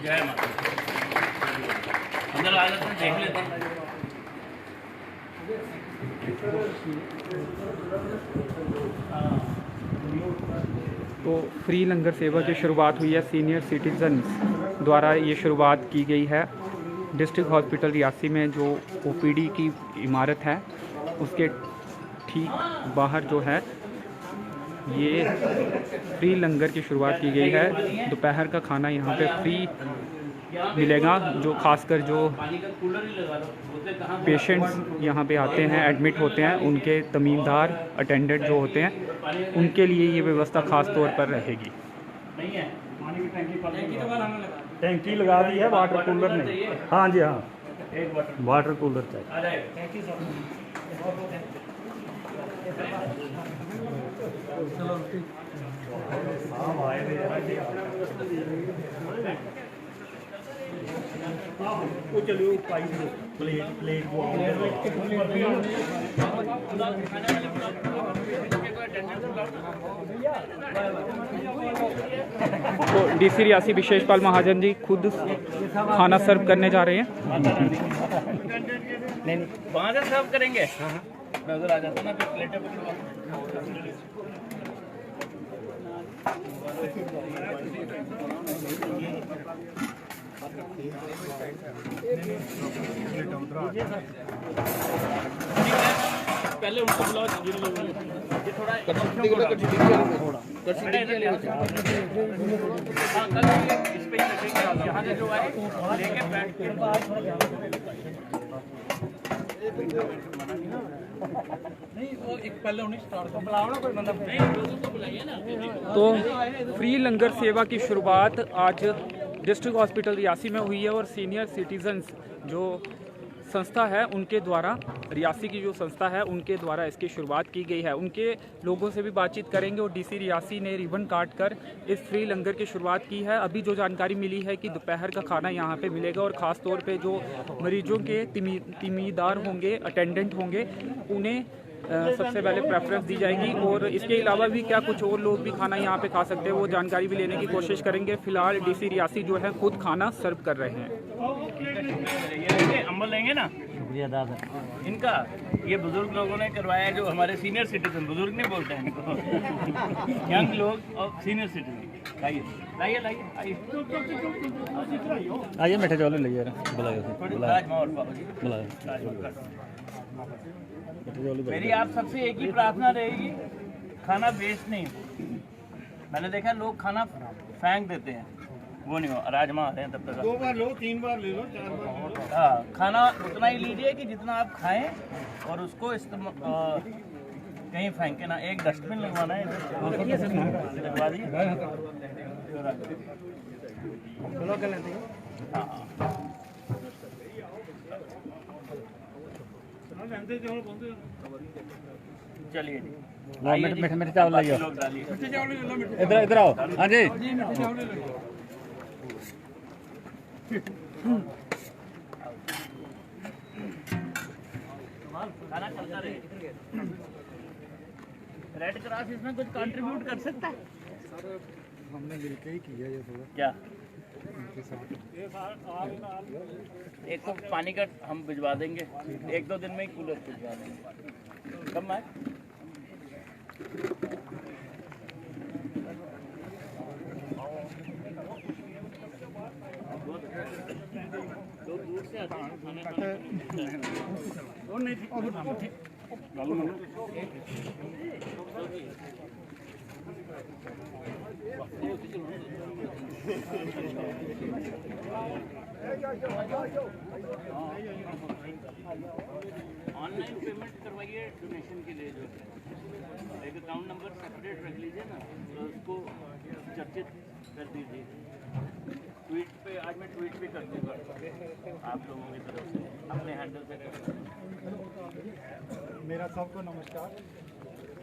जय माता अंदर आ जाते हैं, देख लेते हैं। तो फ्री लंगर सेवा की शुरुआत हुई है सीनियर सिटीजन्स द्वारा। ये शुरुआत की गई है डिस्ट्रिक्ट हॉस्पिटल रियासी में। जो ओपीडी की इमारत है उसके ठीक बाहर जो है ये फ्री लंगर की शुरुआत की गई है। दोपहर का खाना यहाँ पे फ्री मिलेगा। जो खासकर जो पेशेंट्स यहाँ पे आते हैं, एडमिट होते हैं, उनके तमीमदार अटेंडेंट जो होते हैं उनके लिए ये व्यवस्था ख़ास तौर पर रहेगी। टैंकी लगा दी है, वाटर कूलर नहीं। हाँ जी, हाँ वाटर कूलर चाहिए। वो चलिए प्लेट तो डीसी रियासी विशेषपाल महाजन जी खुद खाना सर्व करने जा रहे हैं। नहीं वहाँ से सर्व करेंगे। मैं उधर आ जाता ना, फिर प्लेटें पकड़वा। पहले उनको बुलाओ, जिन लोगों ने ये थोड़ा इस पे यहाँ से जो आए लेके बैठ के नहीं, वो एक पहले उन्हें स्टार्ट को बुलाओ ना, कोई बंदा नहीं लोगों को बुलाइए ना। तो फ्री लंगर सेवा की शुरुआत आज डिस्ट्रिक्ट हॉस्पिटल रियासी में हुई है और सीनियर सिटीजन्स जो संस्था है उनके द्वारा, रियासी की जो संस्था है उनके द्वारा इसकी शुरुआत की गई है। उनके लोगों से भी बातचीत करेंगे और डीसी रियासी ने रिबन काट कर इस फ्री लंगर की शुरुआत की है। अभी जो जानकारी मिली है कि दोपहर का खाना यहाँ पे मिलेगा और ख़ास तौर पे जो मरीजों के तिमीदार होंगे, अटेंडेंट होंगे, उन्हें सबसे पहले प्रेफरेंस दी जाएगी। और इसके अलावा भी क्या कुछ और लोग भी खाना यहाँ पे खा सकते हैं वो जानकारी भी लेने की कोशिश करेंगे। फिलहाल डीसी रियासी जो है खुद खाना सर्व कर रहे हैं। अम्बल लेंगे ना इनका, ये बुजुर्ग लोगों ने करवाया है, जो हमारे सीनियर सिटीजन, बुजुर्ग नहीं बोलते हैं इनको, यंग लोग और सीनियर सिटीजन। लाइए लाइए लाइए आइए, मीठे चावल ले मेरी आप सबसे एक ही प्रार्थना रहेगी, खाना वेस्ट नहीं। मैंने देखा लोग खाना फेंक देते हैं, वो नहीं हो। राजमा आ रहे हैं तब तक 2 बार लो, 3 बार ले लो, 4 बार। हाँ, खाना उतना ही लीजिए कि जितना आप खाएं और उसको कहीं फेंके ना। एक डस्टबिन लगवाना है, लगवा दिए। चलिए मीठे चावल लाइए। इधर इधर आओ। हाँ जी, खाना चलता रहे। रेड क्रॉस इसमें कुछ कंट्रीब्यूट कर सकता है? सर हमने मिलके ही किया ये थोड़ा क्या? एक तो पानी का हम भिजवा देंगे, 1-2 दिन में ही कूलर भिजवा देंगे। कब आए? लोग दूर से आते हैं खाने ऑनलाइन पेमेंट करवाइए डोनेशन के लिए। जो एक अकाउंट नंबर सेपरेट रख लीजिए ना, तो उसको चर्चित कर दीजिए। ट्वीट पे आज मैं ट्वीट भी कर दूँगा आप लोगों की तरफ से, अपने हैंडल से कर। मेरा सबको नमस्कार।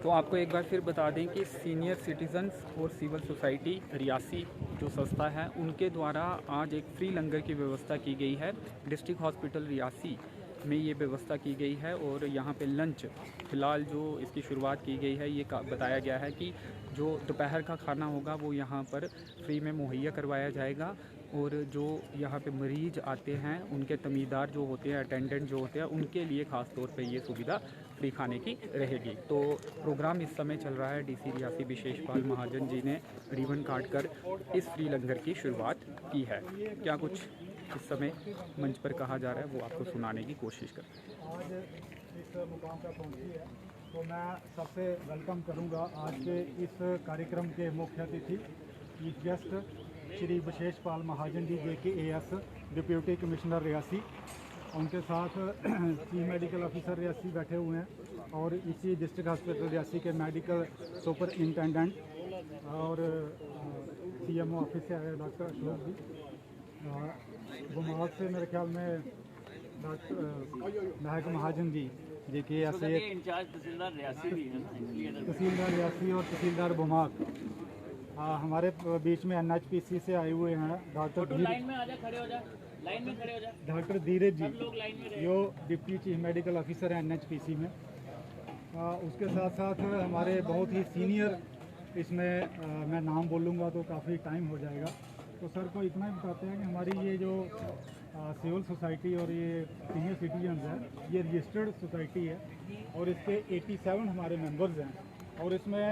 तो आपको एक बार फिर बता दें कि सीनियर सिटीजन्स और सिविल सोसाइटी रियासी जो संस्था है उनके द्वारा आज एक फ्री लंगर की व्यवस्था की गई है। डिस्ट्रिक्ट हॉस्पिटल रियासी में ये व्यवस्था की गई है और यहाँ पे लंच फ़िलहाल जो इसकी शुरुआत की गई है, ये बताया गया है कि जो दोपहर का खाना होगा वो यहाँ पर फ्री में मुहैया करवाया जाएगा। और जो यहाँ पे मरीज आते हैं उनके तमीदार जो होते हैं, अटेंडेंट जो होते हैं, उनके लिए ख़ास तौर पे ये सुविधा फ्री खाने की रहेगी। तो प्रोग्राम इस समय चल रहा है। डीसी रियासी विशेषपाल महाजन जी ने रिबन काट कर इस फ्री लंगर की शुरुआत की है। क्या कुछ इस समय मंच पर कहा जा रहा है वो आपको सुनाने की कोशिश करते हैं। आज इस मुकाम पर पहुंची है तो मैं सबसे वेलकम करूंगा आज के इस कार्यक्रम के मुख्य अतिथि chief guest Shri विशेषपाल Mahajan ji JKAS deputy commissioner Reasi, उनके साथ चीफ मेडिकल ऑफिसर रियासी बैठे हुए हैं और इसी डिस्ट्रिक्ट हॉस्पिटल रियासी के मेडिकल सुपरिंटेंडेंट और CMO ऑफिस से आए डॉक्टर अशोक जी। गुमाग से मेरे ख्याल में डॉक्टर महक महाजन जी JKAS इंचार्ज तहसीलदार रियासी भी है ना, तहसीलदार रियासी और तहसीलदार बुमाक। हमारे बीच में NHPC से आए हुए हैं डॉक्टर लाइन में आ जा, खड़े हो जा, लाइन में खड़े हो जा। डॉक्टर धीरज जी, लोग लाइन में रहे। जो डिप्टी चीफ मेडिकल ऑफिसर हैं NHPC में। उसके साथ साथ हमारे बहुत ही सीनियर, इसमें मैं नाम बोलूँगा तो काफ़ी टाइम हो जाएगा, तो सर को इतना ही बताते हैं कि हमारी ये जो सिविल सोसाइटी और ये सीनियर सिटीजन है, ये रजिस्टर्ड सोसाइटी है और इसके 87 हमारे मेंबर्स हैं और इसमें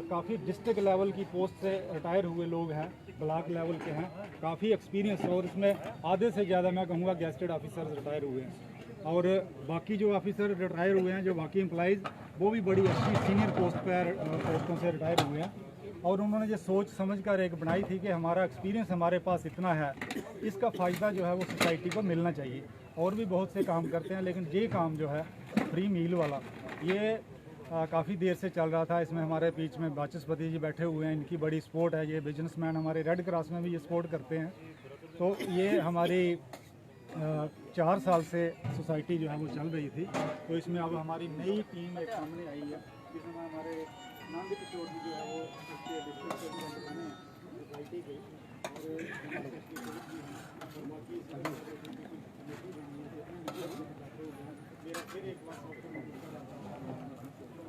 काफ़ी डिस्ट्रिक्ट लेवल की पोस्ट से रिटायर हुए लोग हैं, ब्लॉक लेवल के हैं, काफ़ी एक्सपीरियंस, और इसमें आधे से ज़्यादा मैं कहूँगा गेस्टेड ऑफिसर्स रिटायर हुए हैं और बाकी जो ऑफिसर रिटायर हुए हैं, जो बाकी एम्प्लॉइज़, वो भी बड़ी अच्छी सीनियर पोस्टों से रिटायर हुए हैं और उन्होंने ये सोच समझ कर एक बनाई थी कि हमारा एक्सपीरियंस हमारे पास इतना है, इसका फ़ायदा जो है वो सोसाइटी को मिलना चाहिए। और भी बहुत से काम करते हैं, लेकिन ये काम जो है फ्री मील वाला, ये काफ़ी देर से चल रहा था। इसमें हमारे बीच में बाचस्पति जी बैठे हुए हैं, इनकी बड़ी सपोर्ट है। ये बिजनेसमैन हमारे रेड क्रॉस में भी ये सपोर्ट करते हैं। तो ये हमारी 4 साल से सोसाइटी जो है वो चल रही थी। तो इसमें अब हमारी नई टीम एक सामने आई है, जिसमें हमारे नंद किशोर जी जो है वो इसके डिस्ट्रिक्ट प्रेसिडेंट बने सोसाइटी के, मेरा फिर एक बार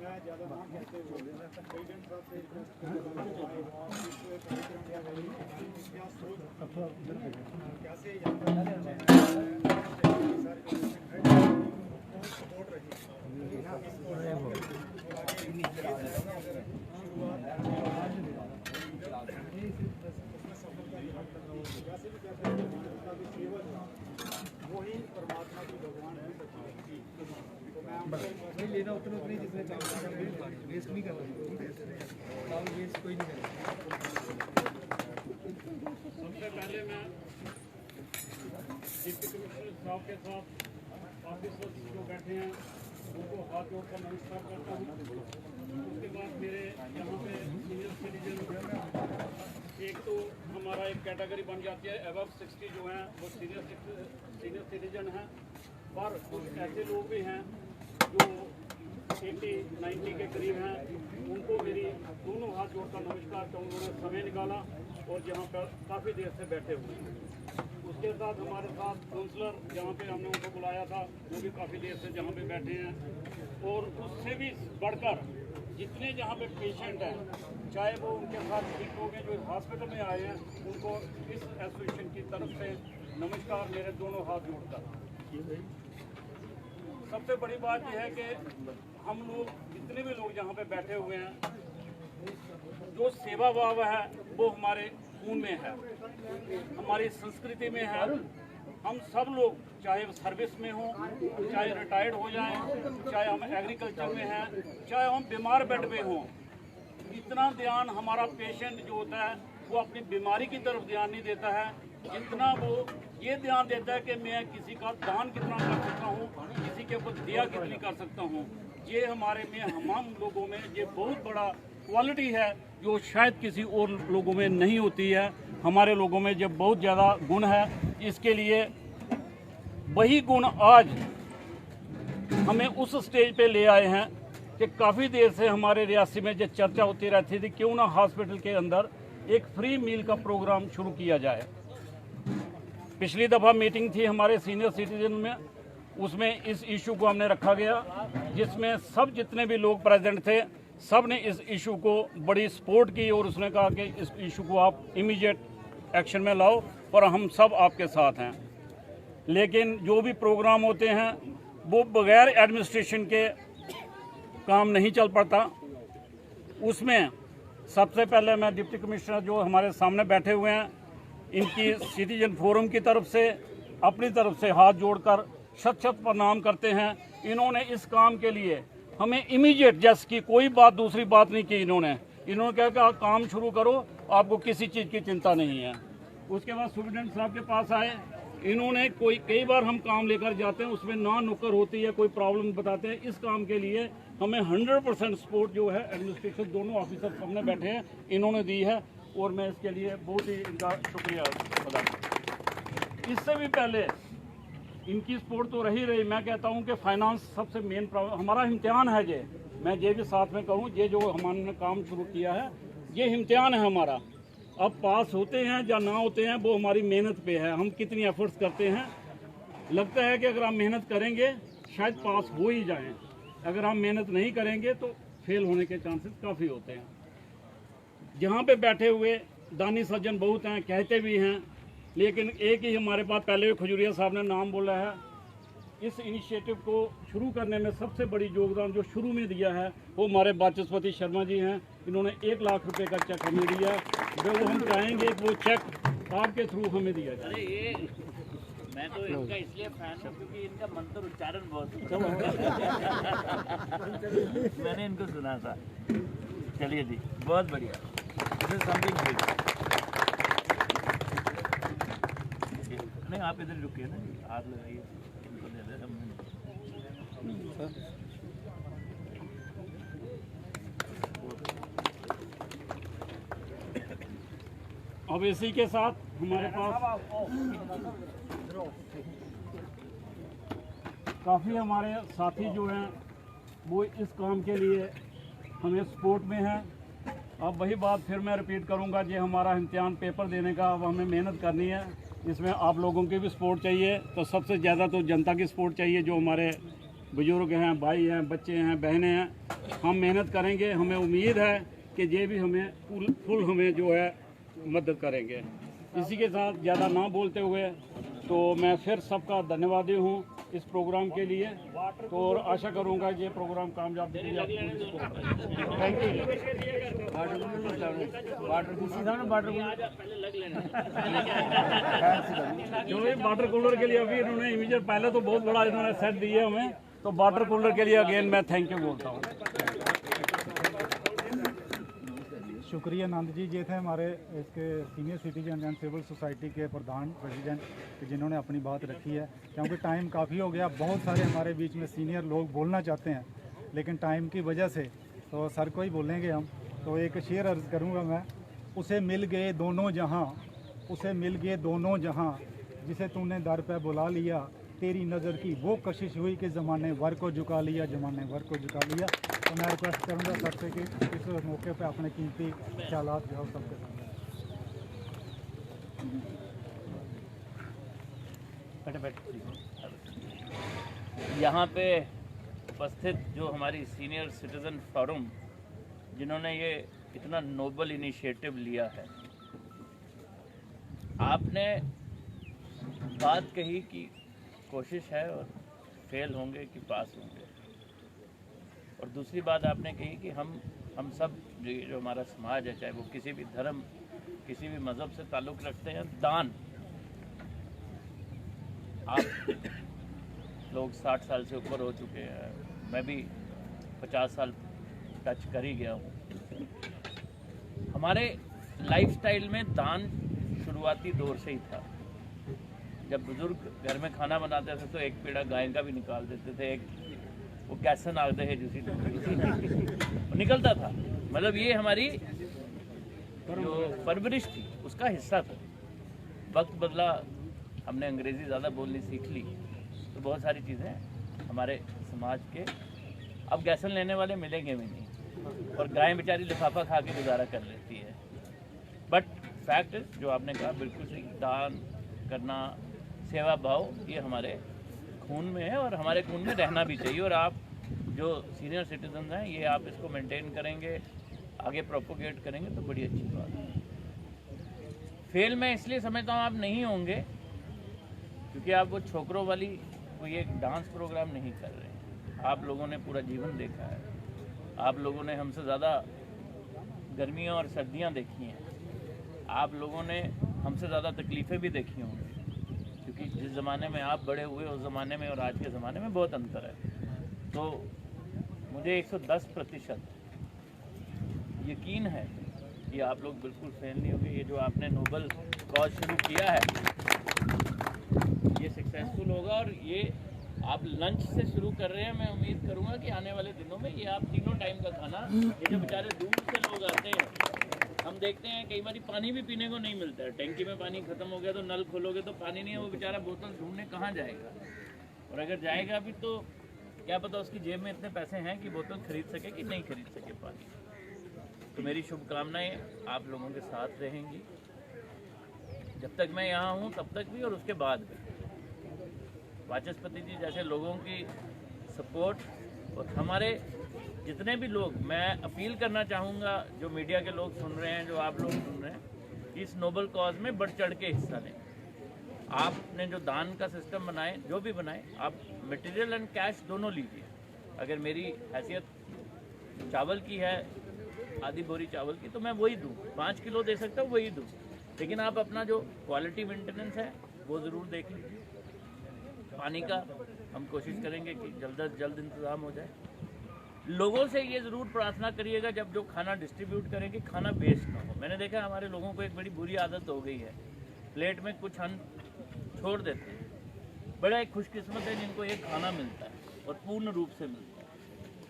मैं ज़्यादा ना कहते हुए प्रेसिडेंट साहब से क्या सोच कैसे सपोर्ट रही वही परमात्मा की भगवान है। नहीं लेना उतना उतनी जिसने वेस्ट नहीं करना, वेस्ट कोई नहीं करना। सबसे पहले मैं डिप्टी कमिश्नर साहब के साथ ऑफिसर्स जो बैठे हैं उनको हाथ जोड़कर नमस्कार करता हूँ। उसके बाद मेरे यहाँ पे सीनियर सिटीजन, एक तो हमारा एक कैटेगरी बन जाती है अबव 60 जो हैं वो सीनियर सिटीजन हैं, पर कुछ ऐसे लोग भी हैं जो 80-90 के करीब हैं। उनको मेरी दोनों हाथ जोड़कर नमस्कार का उन्होंने समय निकाला और यहाँ पर काफ़ी देर से बैठे हुए हैं। उसके साथ हमारे साथ काउंसलर जहाँ पे हमने उनको बुलाया था, वो भी काफ़ी देर से जहाँ पे बैठे हैं। और उससे भी बढ़कर जितने जहाँ पे पेशेंट हैं, चाहे वो उनके साथ ठीक हो गए जो हॉस्पिटल में आए हैं, उनको इस एसोसिएशन की तरफ से नमस्कार मेरे दोनों हाथ जोड़कर। सबसे बड़ी बात यह है कि हम लोग जितने भी लोग यहाँ पे बैठे हुए हैं, जो सेवा भाव है वो हमारे खून में है, हमारी संस्कृति में है। हम सब लोग चाहे सर्विस में हों, चाहे रिटायर्ड हो जाएं, चाहे हम एग्रीकल्चर में हैं, चाहे हम बीमार बेड में हों, इतना ध्यान हमारा पेशेंट जो होता है वो अपनी बीमारी की तरफ ध्यान नहीं देता है, जितना वो ये ध्यान देता है कि मैं किसी का दान कितना कर सकता हूँ, किसी के ऊपर दया कितनी कर सकता हूँ। ये हमारे में, हम लोगों में ये बहुत बड़ा क्वालिटी है जो शायद किसी और लोगों में नहीं होती है। हमारे लोगों में ये बहुत ज़्यादा गुण है। इसके लिए वही गुण आज हमें उस स्टेज पे ले आए हैं कि काफ़ी देर से हमारे रियासी में जो चर्चा होती रहती थी, क्यों ना हॉस्पिटल के अंदर एक फ्री मील का प्रोग्राम शुरू किया जाए। पिछली दफ़ा मीटिंग थी हमारे सीनियर सिटीजन में, उसमें इस इशू को हमने रखा गया, जिसमें सब जितने भी लोग प्रेजेंट थे सब ने इस इशू को बड़ी सपोर्ट की और उसने कहा कि इस इशू को आप इमीडिएट एक्शन में लाओ। और हम सब आपके साथ हैं। लेकिन जो भी प्रोग्राम होते हैं वो बगैर एडमिनिस्ट्रेशन के काम नहीं चल पाता। उसमें सबसे पहले मैं डिप्टी कमिश्नर जो हमारे सामने बैठे हुए हैं, इनकी सिटीजन फोरम की तरफ से अपनी तरफ से हाथ जोड़कर शत शत प्रणाम करते हैं। इन्होंने इस काम के लिए हमें इमीडिएट, जैसे कि कोई बात दूसरी बात नहीं की, इन्होंने कहा कि आप काम शुरू करो, आपको किसी चीज़ की चिंता नहीं है। उसके बाद सुप्रिटेंडेंट साहब के पास आए, इन्होंने कई बार हम काम लेकर जाते हैं, उसमें ना नुक्कर होती है, कोई प्रॉब्लम बताते हैं। इस काम के लिए हमें 100% सपोर्ट जो है एडमिनिस्ट्रेशन दोनों ऑफिसर सामने बैठे हैं इन्होंने दी है, और मैं इसके लिए बहुत ही इनका शुक्रिया अदा करता हूं। इससे भी पहले इनकी सपोर्ट तो रही। मैं कहता हूं कि फाइनेंस सबसे मेन प्रॉब्लम हमारा इम्तिहान है। मैं ये भी साथ में कहूँ, ये जो हमने काम शुरू किया है ये इम्तिहान है हमारा। अब पास होते हैं या ना होते हैं वो हमारी मेहनत पे है, हम कितनी एफर्ट्स करते हैं। लगता है कि अगर हम मेहनत करेंगे शायद पास हो ही जाएं, अगर हम मेहनत नहीं करेंगे तो फेल होने के चांसेस काफ़ी होते हैं। जहाँ पे बैठे हुए दानी सज्जन बहुत हैं, कहते भी हैं, लेकिन एक ही हमारे पास पहले भी खजूरिया साहब ने नाम बोला है। इस इनिशिएटिव को शुरू करने में सबसे बड़ी योगदान जो शुरू में दिया है वो हमारे वाचस्पति शर्मा जी हैं। इन्होंने 1 लाख रुपए का चेक हमें दिया, जो हम चाहेंगे कि वो चेक आपके थ्रू हमें दिया जाए। अरे ये मैं तो इनका इसलिए फैन हूँ क्योंकि इनका मंत्र उच्चारण बहुत मैंने इनको सुना था। चलिए जी, बहुत बढ़िया। नहीं, आप इधर रुकिए ना, हाथ लगाइए, इनको दे दे। अब इसी के साथ हमारे पास काफ़ी हमारे साथी जो हैं वो इस काम के लिए हमें सपोर्ट में हैं। अब वही बात फिर मैं रिपीट करूंगा, ये हमारा इम्तिहान पेपर देने का, अब हमें मेहनत करनी है। इसमें आप लोगों की भी सपोर्ट चाहिए, तो सबसे ज़्यादा तो जनता की सपोर्ट चाहिए, जो हमारे बुजुर्ग हैं, भाई हैं, बच्चे हैं, बहनें हैं। हम मेहनत करेंगे, हमें उम्मीद है कि ये भी हमें फुल हमें जो है मदद करेंगे। इसी के साथ ज़्यादा ना बोलते हुए तो मैं फिर सबका धन्यवादी हूँ इस प्रोग्राम के लिए, तो और आशा करूँगा ये प्रोग्राम कामयाब थैंक यू। वाटर कूलर के लिए अभी इन्होंने इमीडिएट पहले तो बहुत बड़ा इन्होंने सेट दिए हमें, तो वाटर कूलर के लिए अगेन मैं थैंक यू बोलता हूँ। शुक्रिया नंद जी। ये थे हमारे इसके senior citizen and civil society के प्रधान प्रेसिडेंट जिन्होंने अपनी बात रखी है। क्योंकि टाइम काफ़ी हो गया, बहुत सारे हमारे बीच में सीनियर लोग बोलना चाहते हैं, लेकिन टाइम की वजह से तो सर को ही बोलेंगे हम। तो एक शेर अर्ज़ करूँगा मैं, उसे मिल गए दोनों जहां, उसे मिल गए दोनों जहां, जिसे तूने दर पे बुला लिया, तेरी नज़र की वो कशिश हुई कि ज़माने वर को झुका लिया, ज़माने वर को झुका लिया। तो मैं रिक्वेस्ट करूँगा सर से कि इस मौके पे अपने कीमती ख्यालात जो है सबके सामने। यहाँ पे उपस्थित जो हमारी सीनियर सिटीजन फोरम जिन्होंने ये इतना नोबल इनिशिएटिव लिया है, आपने बात कही कि कोशिश है और फेल होंगे कि पास होंगे, और दूसरी बात आपने कही कि हम सब जो हमारा समाज है, चाहे वो किसी भी धर्म किसी भी मज़हब से ताल्लुक़ रखते हैं, दान। आप लोग 60 साल से ऊपर हो चुके हैं, मैं भी 50 साल टच कर ही गया हूँ। हमारे लाइफस्टाइल में दान शुरुआती दौर से ही था। जब बुजुर्ग घर में खाना बनाते थे तो एक पेड़ा गाय का भी निकाल देते थे, एक वो कैसे नागते है जूसी निकलता था। मतलब ये हमारी जो परवरिश थी उसका हिस्सा था। वक्त बदला, हमने अंग्रेज़ी ज़्यादा बोलनी सीख ली, तो बहुत सारी चीज़ें हमारे समाज के अब गैसन लेने वाले मिलेंगे भी नहीं, और गाय बेचारी लिफाफा खा के गुजारा कर लेती है। बट फैक्ट है जो आपने कहा बिल्कुल सही, दान करना, सेवा भाव, ये हमारे खून में है और हमारे खून में रहना भी चाहिए। और आप जो सीनियर सिटीजन हैं, ये आप इसको मेंटेन करेंगे, आगे प्रोपोगेट करेंगे तो बड़ी अच्छी बात है। फेल मैं इसलिए समझता हूँ आप नहीं होंगे क्योंकि आप वो छोकरों वाली कोई एक डांस प्रोग्राम नहीं कर रहे हैं। आप लोगों ने पूरा जीवन देखा है, आप लोगों ने हमसे ज़्यादा गर्मियाँ और सर्दियाँ देखी हैं, आप लोगों ने हमसे ज़्यादा तकलीफ़ें भी देखी होंगी, क्योंकि जिस ज़माने में आप बड़े हुए उस ज़माने में और आज के ज़माने में बहुत अंतर है। तो मुझे 110% यकीन है कि आप लोग बिल्कुल फेल नहीं होंगे। ये जो आपने नोबल कॉज शुरू किया है ये सक्सेसफुल होगा, और ये आप लंच से शुरू कर रहे हैं। मैं उम्मीद करूंगा कि आने वाले दिनों में ये आप तीनों टाइम का खाना, ये जो बेचारे दूर से लोग आते हैं, हम देखते हैं कई बार पानी भी पीने को नहीं मिलता है। टैंकी में पानी खत्म हो गया तो नल खोलोगे तो पानी नहीं है, वो बेचारा बोतल ढूंढने कहाँ जाएगा, और अगर जाएगा भी तो क्या पता उसकी जेब में इतने पैसे हैं कि बोतल खरीद सके कि नहीं खरीद सके पानी। तो मेरी शुभकामनाएं आप लोगों के साथ रहेंगी जब तक मैं यहाँ हूँ, तब तक भी और उसके बाद भी। वाचस्पति जी जैसे लोगों की सपोर्ट और हमारे जितने भी लोग, मैं अपील करना चाहूँगा जो मीडिया के लोग सुन रहे हैं, जो आप लोग सुन रहे हैं, इस नोबल कॉज में बढ़ चढ़ के हिस्सा लें। आपने जो दान का सिस्टम बनाए, जो भी बनाए, आप मटेरियल एंड कैश दोनों लीजिए। अगर मेरी हैसियत चावल की है, आधी बोरी चावल की, तो मैं वही दूँ, 5 किलो दे सकता हूँ वही दूँ, लेकिन आप अपना जो क्वालिटी मेंटेनेंस है वो ज़रूर देख लीजिए। पानी का हम कोशिश करेंगे कि जल्द से जल्द इंतज़ाम हो जाए। लोगों से ये ज़रूर प्रार्थना करिएगा जब जो खाना डिस्ट्रीब्यूट करेंगे, खाना वेस्ट ना हो। मैंने देखा हमारे लोगों को एक बड़ी बुरी आदत हो गई है, प्लेट में कुछ अन्न छोड़ देते हैं। बड़ा एक खुशकिस्मत है जिनको ये खाना मिलता है और पूर्ण रूप से मिलता है,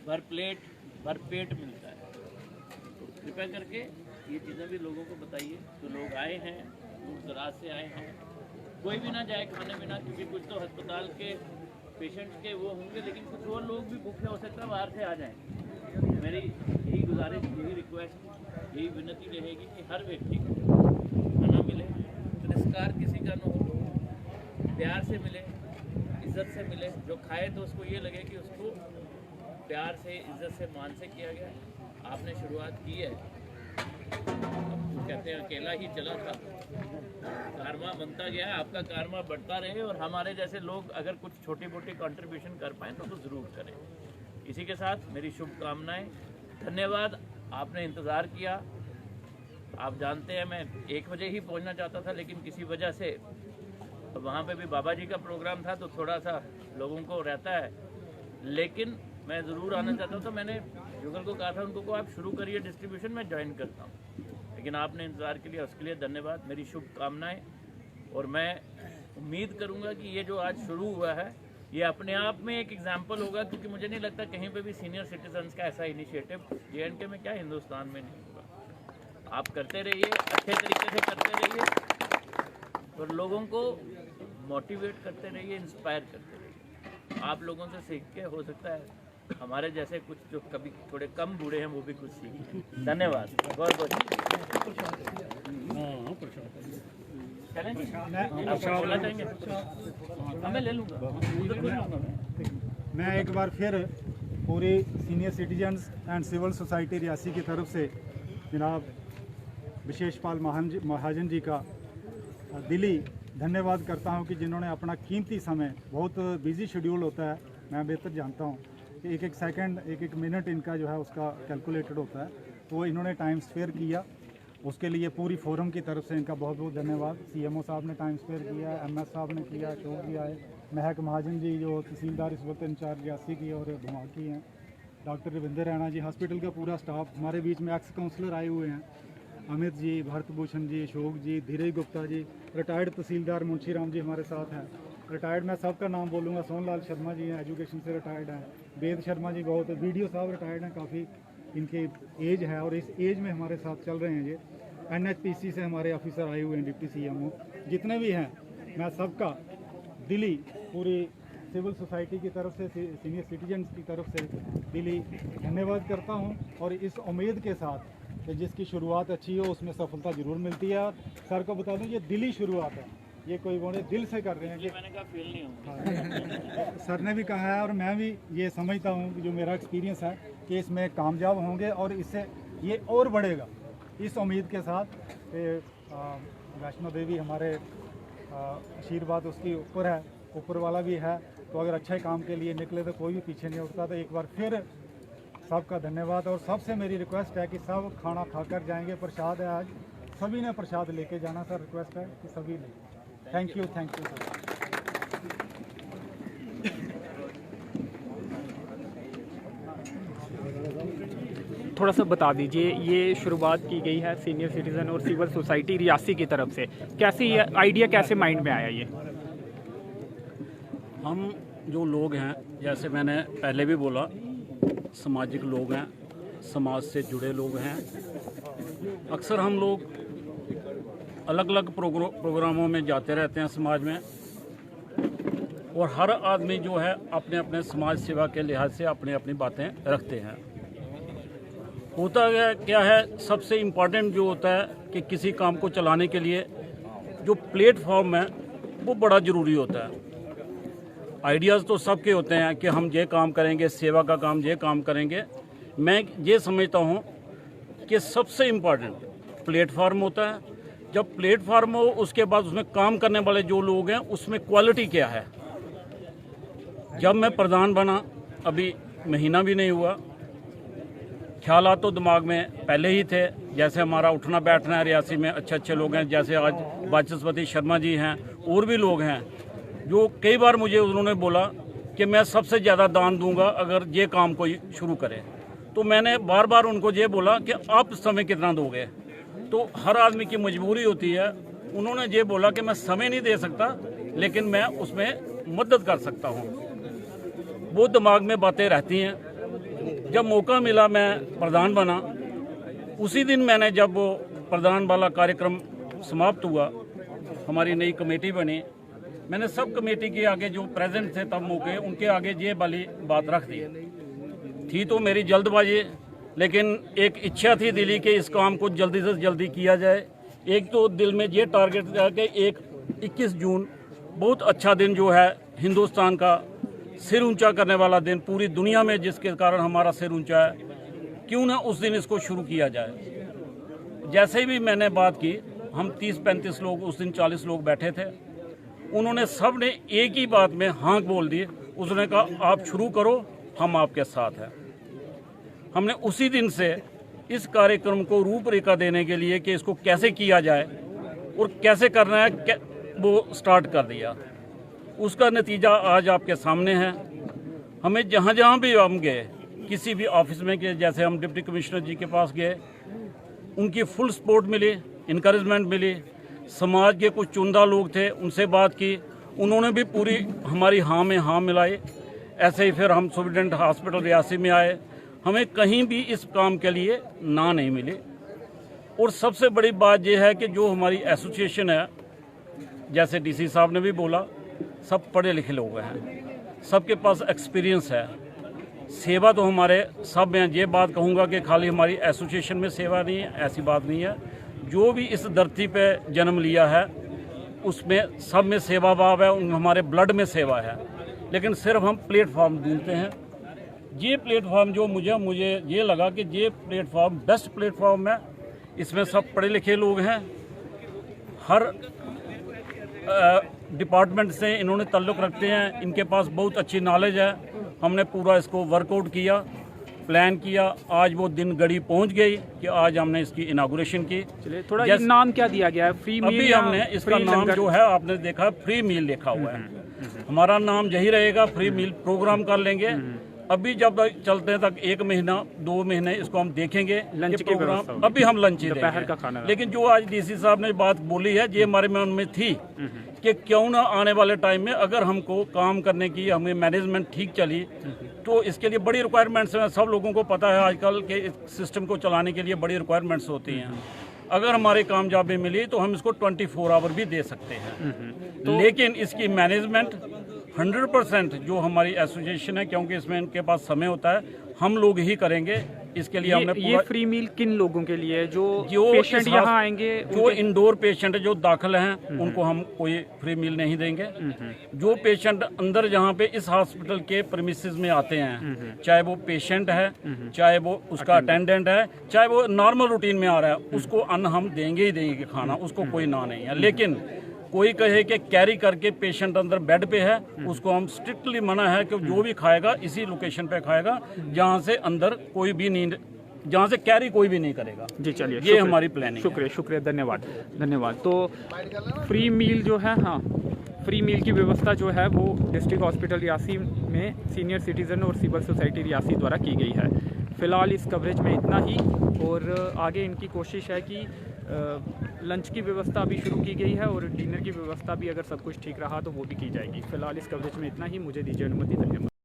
भर प्लेट भर पेट मिलता है। तो कृपया करके ये चीज़ें भी लोगों को बताइए। तो लोग आए हैं, दूर दराज से आए हैं, कोई भी ना जाए खाने बिना, क्योंकि कुछ तो अस्पताल के पेशेंट्स के वो होंगे, लेकिन कुछ और लोग भी भूखे हो सकता है बाहर से आ जाएं। मेरी यही गुजारिश, यही रिक्वेस्ट, यही विनती रहेगी कि हर व्यक्ति को खाना मिले, तिरस्कार किसी का न हो, प्यार से मिले, इज्जत से मिले। जो खाए तो उसको ये लगे कि उसको प्यार से, इज्जत से, मान से किया गया। आपने शुरुआत की है, कहते हैं अकेला ही चला था, कारवा बनता गया है। आपका कारवा बढ़ता रहे और हमारे जैसे लोग अगर कुछ छोटी मोटी कंट्रीब्यूशन कर पाएँ तो ज़रूर करें। इसी के साथ मेरी शुभकामनाएं। धन्यवाद, आपने इंतज़ार किया। आप जानते हैं मैं 1 बजे ही पहुंचना चाहता था, लेकिन किसी वजह से वहाँ पे भी बाबा जी का प्रोग्राम था तो थोड़ा सा लोगों को रहता है, लेकिन मैं ज़रूर आना चाहता हूँ। तो मैंने जुगल को कहा था, उनको को आप शुरू करिए डिस्ट्रीब्यूशन, मैं ज्वाइन करता हूँ, लेकिन आपने इंतज़ार के लिए, उसके लिए धन्यवाद। मेरी शुभकामनाएं, और मैं उम्मीद करूंगा कि ये जो आज शुरू हुआ है ये अपने आप में एक एग्जाम्पल होगा, क्योंकि मुझे नहीं लगता कहीं पे भी सीनियर सिटीजन्स का ऐसा इनिशिएटिव J&K में क्या हिंदुस्तान में नहीं होगा। आप करते रहिए, अच्छे तरीके से करते रहिए और लोगों को मोटिवेट करते रहिए, इंस्पायर करते रहिए। आप लोगों से सीख के हो सकता है हमारे जैसे कुछ जो कभी थोड़े कम बूढ़े हैं वो भी कुछ सीखें। धन्यवाद, बहुत बहुत। मैं ले लूँगा, मैं एक बार फिर पूरी senior citizens and civil society Reasi की तरफ से जनाब विशेषपाल महाजन जी का दिली धन्यवाद करता हूं कि जिन्होंने अपना कीमती समय, बहुत बिजी शेड्यूल होता है, मैं बेहतर जानता हूं कि एक एक सेकंड, एक एक मिनट इनका जो है उसका कैलकुलेटेड होता है, तो वो इन्होंने टाइम स्पेयर किया। उसके लिए पूरी फोरम की तरफ से इनका बहुत बहुत धन्यवाद। CMO साहब ने टाइम स्पेयर किया, MS साहब ने किया, अशोक जी आए, महक महाजन जी जो तहसीलदार इस वक्त इंचार्ज रियासी की और भुआ की हैं, डॉक्टर रविंदर रैना जी, हॉस्पिटल का पूरा स्टाफ, हमारे बीच में एक्स काउंसलर आए हुए हैं, अमित जी, भरत भूषण जी, अशोक जी, धीरज गुप्ता जी, रिटायर्ड तहसीलदार मुंशी राम जी हमारे साथ हैं। रिटायर्ड मैं सबका नाम बोलूँगा, सोनलाल शर्मा जी हैं, एजुकेशन से रिटायर्ड हैं, वेद शर्मा जी बहुत, BDO साहब रिटायर्ड हैं, काफ़ी इनकी एज है और इस एज में हमारे साथ चल रहे हैं ये। NHPC से हमारे ऑफिसर आए हुए हैं, डिप्टी CMO, जितने भी हैं, मैं सबका दिली, पूरी सिविल सोसाइटी की तरफ से, सीनियर सिटीजन्स की तरफ से दिली धन्यवाद करता हूं, और इस उम्मीद के साथ कि जिसकी शुरुआत अच्छी हो उसमें सफलता ज़रूर मिलती है। और सर को बता दूं ये दिली शुरुआत है, ये कोई वो नहीं, दिल से कर रहे हैं कि मैंने कहा फेल नहीं होंगे। सर ने भी कहा है और मैं भी ये समझता हूँ कि जो मेरा एक्सपीरियंस है कि इसमें कामयाब होंगे और इससे ये और बढ़ेगा, इस उम्मीद के साथ कि वैष्णो देवी हमारे आशीर्वाद उसकी ऊपर है, ऊपर वाला भी है। तो अगर अच्छे काम के लिए निकले तो कोई भी पीछे नहीं उठता। तो एक बार फिर सबका धन्यवाद। और सबसे मेरी रिक्वेस्ट है कि सब खाना खाकर जाएंगे। प्रसाद है, आज सभी ने प्रसाद लेके जाना सर, रिक्वेस्ट है कि सभी लें। Thank you sir. थोड़ा सा बता दीजिए, ये शुरुआत की गई है सीनियर सिटीज़न और सिविल सोसाइटी रियासी की तरफ से, कैसे ये आइडिया कैसे माइंड में आया ये? हम जो लोग हैं, जैसे मैंने पहले भी बोला, सामाजिक लोग हैं, समाज से जुड़े लोग हैं। अक्सर हम लोग अलग अलग प्रोग्रामों में जाते रहते हैं समाज में, और हर आदमी जो है अपने अपने समाज सेवा के लिहाज से अपनी अपनी बातें रखते हैं। होता क्या है, सबसे इम्पोर्टेंट जो होता है कि किसी काम को चलाने के लिए जो प्लेटफॉर्म है वो बड़ा ज़रूरी होता है। आइडियाज़ तो सबके होते हैं कि हम ये काम करेंगे, सेवा का काम ये काम करेंगे। मैं ये समझता हूँ कि सबसे इम्पोर्टेंट प्लेटफॉर्म होता है। जब प्लेटफॉर्म हो, उसके बाद उसमें काम करने वाले जो लोग हैं उसमें क्वालिटी क्या है। जब मैं प्रधान बना, अभी महीना भी नहीं हुआ, ख्यालात तो दिमाग में पहले ही थे। जैसे हमारा उठना बैठना है रियासी में, अच्छे अच्छे लोग हैं, जैसे आज वाचस्पति शर्मा जी हैं, और भी लोग हैं जो कई बार मुझे उन्होंने बोला कि मैं सबसे ज़्यादा दान दूंगा अगर ये काम कोई शुरू करे। तो मैंने बार बार उनको ये बोला कि आप समय कितना दोगे। तो हर आदमी की मजबूरी होती है। उन्होंने ये बोला कि मैं समय नहीं दे सकता, लेकिन मैं उसमें मदद कर सकता हूँ। वो दिमाग में बातें रहती हैं। जब मौका मिला, मैं प्रधान बना, उसी दिन मैंने, जब वो प्रधान वाला कार्यक्रम समाप्त हुआ, हमारी नई कमेटी बनी, मैंने सब कमेटी के आगे जो प्रेजेंट थे तब मौके, उनके आगे ये वाली बात रख दी थी। तो मेरी जल्दबाजी, लेकिन एक इच्छा थी दिली कि इस काम को जल्दी से जल्दी किया जाए। एक तो दिल में ये टारगेट था कि 21 जून बहुत अच्छा दिन जो है, हिंदुस्तान का सिर ऊंचा करने वाला दिन पूरी दुनिया में, जिसके कारण हमारा सिर ऊंचा है, क्यों ना उस दिन इसको शुरू किया जाए। जैसे भी मैंने बात की, हम 30-35 लोग, उस दिन 40 लोग बैठे थे, उन्होंने सब ने एक ही बात में हाँ बोल दी। उसने कहा आप शुरू करो, हम आपके साथ हैं। हमने उसी दिन से इस कार्यक्रम को रूपरेखा देने के लिए कि इसको कैसे किया जाए और कैसे करना है, वो स्टार्ट कर दिया। उसका नतीजा आज आपके सामने है। हमें जहाँ जहाँ भी हम गए, किसी भी ऑफिस में गए, जैसे हम डिप्टी कमिश्नर जी के पास गए, उनकी फुल सपोर्ट मिली, इनकरेजमेंट मिली। समाज के कुछ चुनिंदा लोग थे, उनसे बात की, उन्होंने भी पूरी हमारी हाँ में हाँ मिलाई। ऐसे ही फिर हम सुप्रिटेंडेंट हॉस्पिटल रियासी में आए, हमें कहीं भी इस काम के लिए ना नहीं मिली। और सबसे बड़ी बात यह है कि जो हमारी एसोसिएशन है, जैसे डीसी साहब ने भी बोला, सब पढ़े लिखे लोग हैं, सबके पास एक्सपीरियंस है। सेवा तो हमारे सब में, ये बात कहूँगा कि खाली हमारी एसोसिएशन में सेवा नहीं है, ऐसी बात नहीं है। जो भी इस धरती पे जन्म लिया है उसमें सब में सेवा भाव है, हमारे ब्लड में सेवा है। लेकिन सिर्फ हम प्लेटफॉर्म ढूंढते हैं। ये प्लेटफॉर्म जो मुझे ये लगा कि ये प्लेटफॉर्म बेस्ट प्लेटफॉर्म है। इसमें सब पढ़े लिखे लोग हैं, हर डिपार्टमेंट से इन्होंने ताल्लुक़ रखते हैं, इनके पास बहुत अच्छी नॉलेज है। हमने पूरा इसको वर्कआउट किया, प्लान किया। आज वो दिन घड़ी पहुंच गई कि आज हमने इसकी इनागुरेशन की। चलिए, थोड़ा ये नाम क्या दिया गया है? Free meal? अभी हमने इसका नाम जो है, आपने देखा, फ्री मील लिखा हुआ है। हमारा नाम यही रहेगा, फ्री मील प्रोग्राम कर लेंगे। अभी जब चलते तक 1 महीना 2 महीने इसको हम देखेंगे, लंच की प्रोग्राम अभी हम लंच ही दोपहर का खाना। लेकिन जो आज डीसी साहब ने बात बोली है, ये हमारे मन में थी कि क्यों ना आने वाले टाइम में अगर हमको काम करने की, हमें मैनेजमेंट ठीक चली, तो इसके लिए बड़ी रिक्वायरमेंट्स हैं। सब लोगों को पता है आजकल के सिस्टम को चलाने के लिए बड़ी रिक्वायरमेंट्स होती हैं। अगर हमारी कामयाबी मिली तो हम इसको 24 आवर भी दे सकते हैं। लेकिन इसकी मैनेजमेंट 100% जो हमारी एसोसिएशन है, क्योंकि इसमें इनके पास समय होता है, हम लोग ही करेंगे। इसके लिए हमने ये फ्री मील किन लोगों के लिए है? जो पेशेंट इस यहाँ आएंगे, जो इंडोर पेशेंट जो दाखिल हैं उनको हम कोई फ्री मील नहीं देंगे। जो पेशेंट अंदर जहाँ पे इस हॉस्पिटल के प्रीमिसेस में आते हैं, चाहे वो पेशेंट है, चाहे वो उसका अटेंडेंट है, चाहे वो नॉर्मल रूटीन में आ रहा है, उसको अन्न हम देंगे ही देंगे खाना, उसको कोई ना नहीं है। लेकिन कोई कहे कि कैरी करके पेशेंट अंदर बेड पे है, उसको हम स्ट्रिक्टली मना है कि जो भी खाएगा इसी लोकेशन पे खाएगा, जहाँ से अंदर कोई भी नहीं, जहाँ से कैरी कोई भी नहीं करेगा। जी चलिए, ये हमारी प्लानिंग। शुक्रिया, धन्यवाद। तो फ्री मील जो है, हाँ, फ्री मील की व्यवस्था जो है वो डिस्ट्रिक्ट हॉस्पिटल रियासी में सीनियर सिटीज़न और सिविल सोसाइटी रियासी द्वारा की गई है। फ़िलहाल इस कवरेज में इतना ही, और आगे इनकी कोशिश है कि लंच की व्यवस्था अभी शुरू की गई है और डिनर की व्यवस्था भी अगर सब कुछ ठीक रहा तो वो भी की जाएगी। फ़िलहाल इस कवरेज में इतना ही, मुझे दीजिए अनुमति, धन्यवाद।